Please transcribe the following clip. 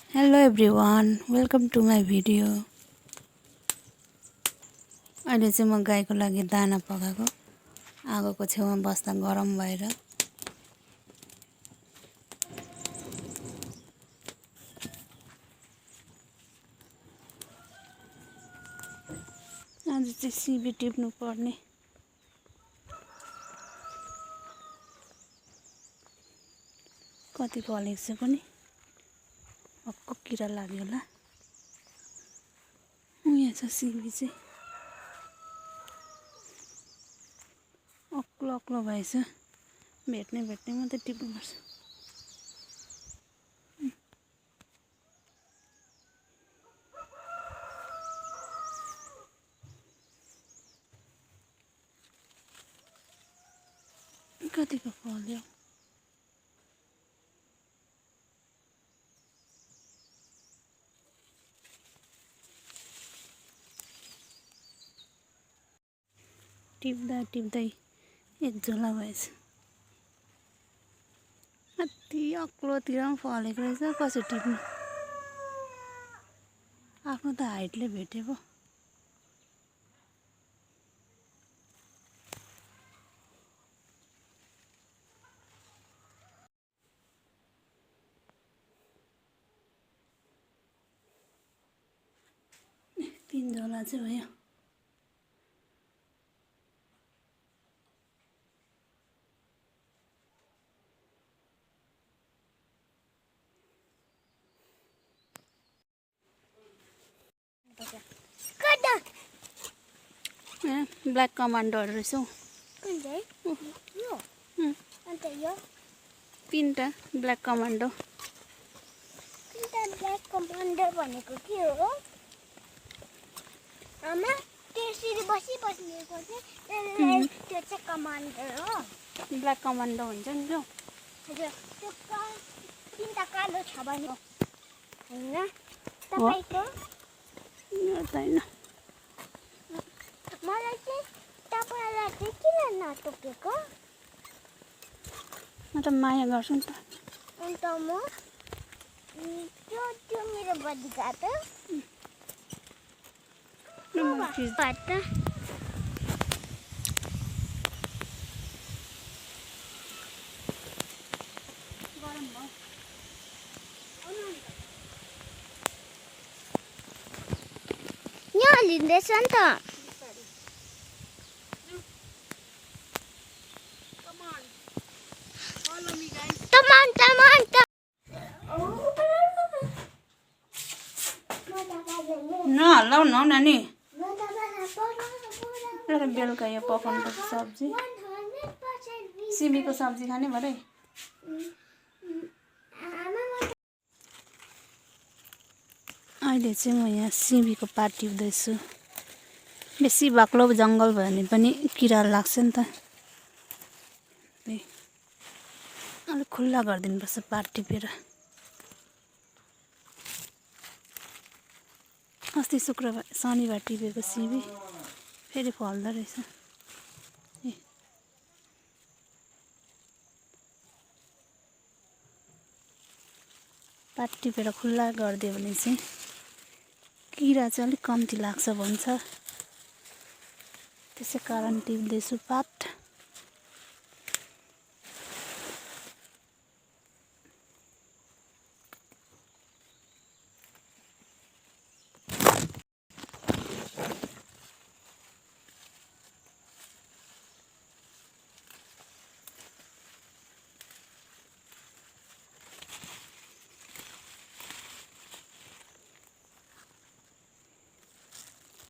Hello everyone, welcome to my video. अहिले चाहिँ म गाईको लागि दाना पकाएको आगोको छेउमा बस्दा गरम भएर आज चाहिँ सिबी टिप्नु पर्ने कति फलेको छ पनि हक्क किरा लाग्यो होला यहाँ छ सिबी चाहिँ अक्लो अक्लो भएछ भेट्ने मात्रै टिप्नुपर्छ कतिको फल्यो टिप्दै एक झोला भएछ कति अक्लोतिर पनि फलेको रहेछ कसरी टिप्नु आफ्नो त हाइटले भेटे पो तीन झोला चाहिँ भयो ब्ल्याक कमान्डोहरू रहेछ हौ तीनटा ब्ल्याक कमान्डो भनेको के हो आमा त्यसरी बसिरहेको चाहिँ त्यो चाहिँ कमान्डर हो ब्ल्याक कमान्डो हुन्छ नि त्यो हजुर त्यो तीनटा कालो छ भने हैन तपाईको होइन मलाई चाहिँ तपाईलाई चाहिँ किन नटोकेको म त माया गर्छु नि त अन्त म त्यो मेरो बडीगार्ड हो यहाँ लिँदैछ नि त नहल्लाउ न नानी बेलुका यो पकाउनु पर्छ सब्जी सिमीको सब्जी खाने भरे अहिले चाहिँ म यहाँ सिमीको पात टिप्दैछु बेसी बाक्लो जङ्गल भयो भने पनि किरा लाग्छ नि त अलिक खुल्ला गरिदिनुपर्छ पात टिपेर अस्ति शुक्रबार शनिबार टिपेको सिमी फेरि फल्दो रहेछ पात टिपेर खुल्ला गरिदियो भने चाहिँ किरा चाहिँ अलिक कम्ती लाग्छ भन्छ त्यसै कारण टिप्दैछु पात